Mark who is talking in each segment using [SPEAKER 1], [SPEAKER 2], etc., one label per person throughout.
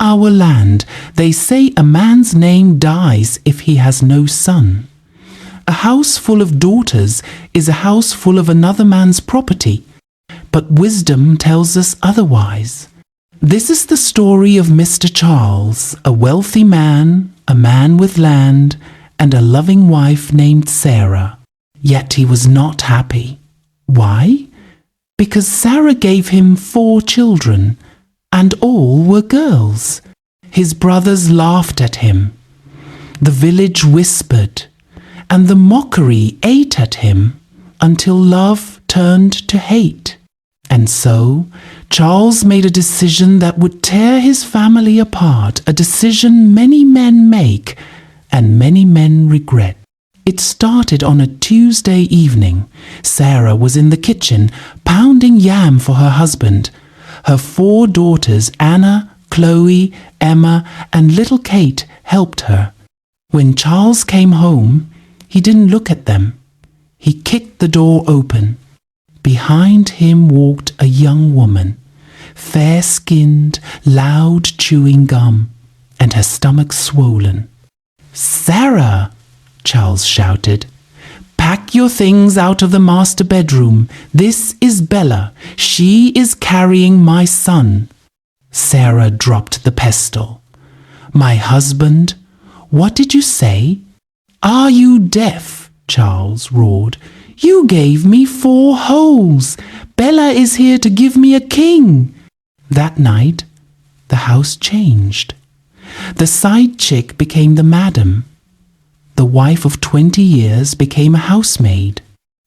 [SPEAKER 1] our land, they say a man's name dies if he has no son. A house full of daughters is a house full of another man's property, but wisdom tells us otherwise. This is the story of Mr. Charles, a wealthy man, a man with land, and a loving wife named Sarah. Yet he was not happy. Why? Because Sarah gave him 4 children, and all were girls. His brothers laughed at him. The village whispered, and the mockery ate at him until love turned to hate. And so Charles made a decision that would tear his family apart, a decision many men make and many men regret. It started on a Tuesday evening. Sarah was in the kitchen, pounding yam for her husband. Her 4 daughters, Anna, Chloe, Emma, and little Kate, helped her. When Charles came home, he didn't look at them. He kicked the door open. Behind him walked a young woman, fair-skinned, loud chewing gum, and her stomach swollen. "Sarah!" Charles shouted. "Pack your things out of the master bedroom. This is Bella. She is carrying my son." Sarah dropped the pestle. "My husband? What did you say?" "Are you deaf?" Charles roared. "You gave me 4 holes. Bella is here to give me a king." That night, the house changed. The side chick became the madam. The wife of 20 years became a housemaid.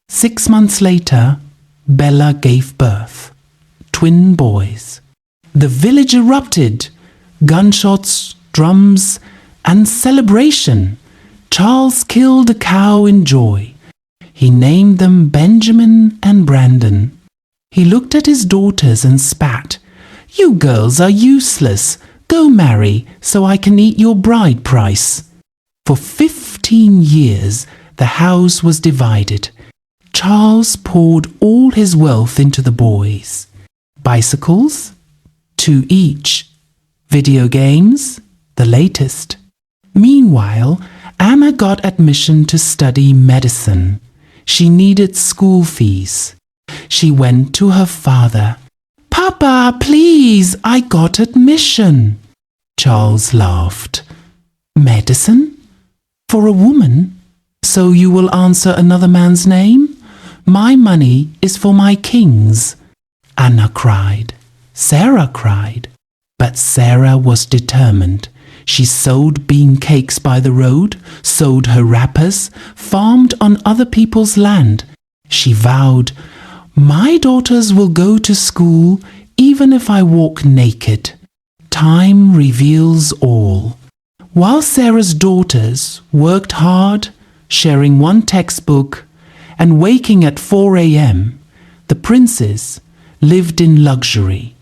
[SPEAKER 1] 6 months later, Bella gave birth. Twin boys. The village erupted. Gunshots, drums, and celebration. Charles killed a cow in joy. He named them Benjamin and Brandon. He looked at his daughters and spat. "You girls are useless. Go marry so I can eat your bride price." For 15 years, the house was divided. Charles poured all his wealth into the boys. Bicycles? 2 each. Video games? The latest. Meanwhile, Anna got admission to study medicine. She needed school fees. She went to her father. "Papa, please, I got admission." Charles laughed. "Medicine? For a woman? So you will answer another man's name? My money is for my kings." Anna cried. Sarah cried. But Sarah was determined. She sold bean cakes by the road, sewed her wrappers, farmed on other people's land. She vowed, "My daughters will go to school even if I walk naked." Time reveals all. While Sarah's daughters worked hard, sharing one textbook, and waking at 4 a.m., the princes lived in luxury.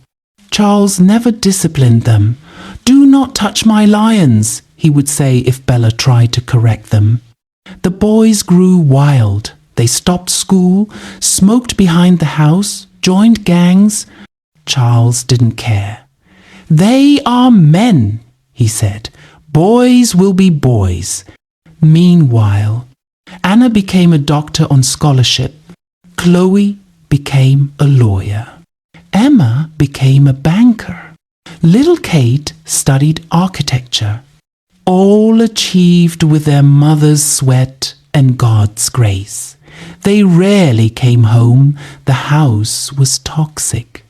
[SPEAKER 1] Charles never disciplined them. "Do not touch my lions," he would say if Bella tried to correct them. The boys grew wild. They stopped school, smoked behind the house, joined gangs. Charles didn't care. "They are men," he said. "Boys will be boys." Meanwhile, Anna became a doctor on scholarship. Chloe became a lawyer. Emma became a banker. Little Kate studied architecture. All achieved with their mother's sweat and God's grace. They rarely came home. The house was toxic.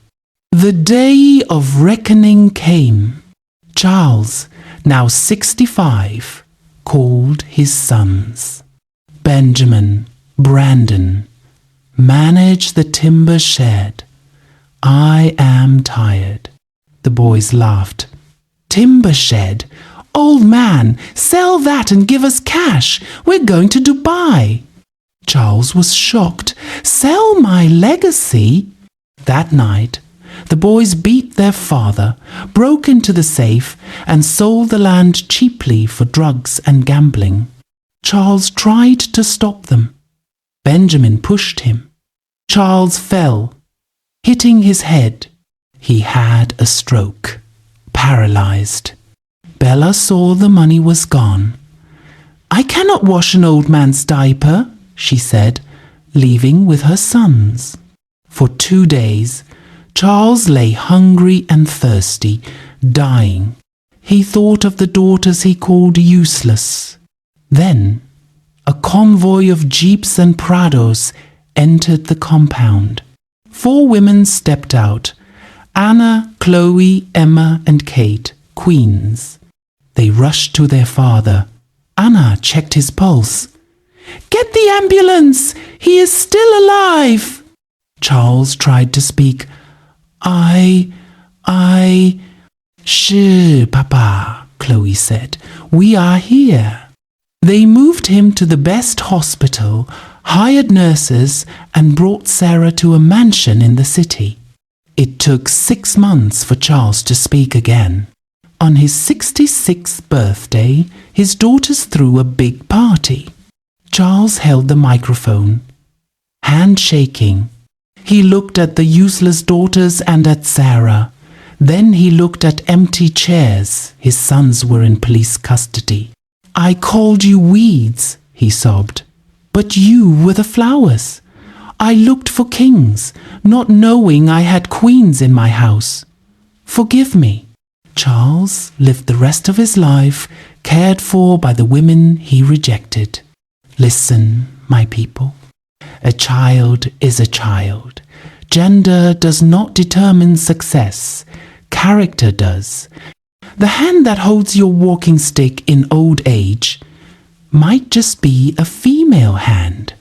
[SPEAKER 1] The day of reckoning came. Charles, now 65, called his sons. "Benjamin, Brandon, manage the timber shed. I am tired." The boys laughed. "Timber shed? Old man, sell that and give us cash. We're going to Dubai." Charles was shocked. "Sell my legacy?" That night, the boys beat their father, broke into the safe, and sold the land cheaply for drugs and gambling. Charles tried to stop them. Benjamin pushed him. Charles fell, hitting his head. He had a stroke. paralyzed. Bella saw the money was gone. "I cannot wash an old man's diaper," she said, leaving with her sons. For 2 days, Charles lay hungry and thirsty, dying. He thought of the daughters he called useless. Then, a convoy of jeeps and prados entered the compound. 4 women stepped out: Anna, Chloe, Emma, and Kate, queens. They rushed to their father. Anna checked his pulse. "Get the ambulance! He is still alive!" Charles tried to speak. I... "Shh, Papa," Chloe said. "We are here." They moved him to the best hospital, hired nurses, and brought Sarah to a mansion in the city. It took 6 months for Charles to speak again. On his 66th birthday, his daughters threw a big party. Charles held the microphone, hand shaking. He looked at the useless daughters and at Sarah. Then he looked at empty chairs. His sons were in police custody. "I called you weeds," he sobbed, "but you were the flowers. I looked for kings, not knowing I had queens in my house. Forgive me." Charles lived the rest of his life cared for by the women he rejected. Listen, my people. A child is a child. Gender does not determine success. Character does. The hand that holds your walking stick in old age might just be a female hand.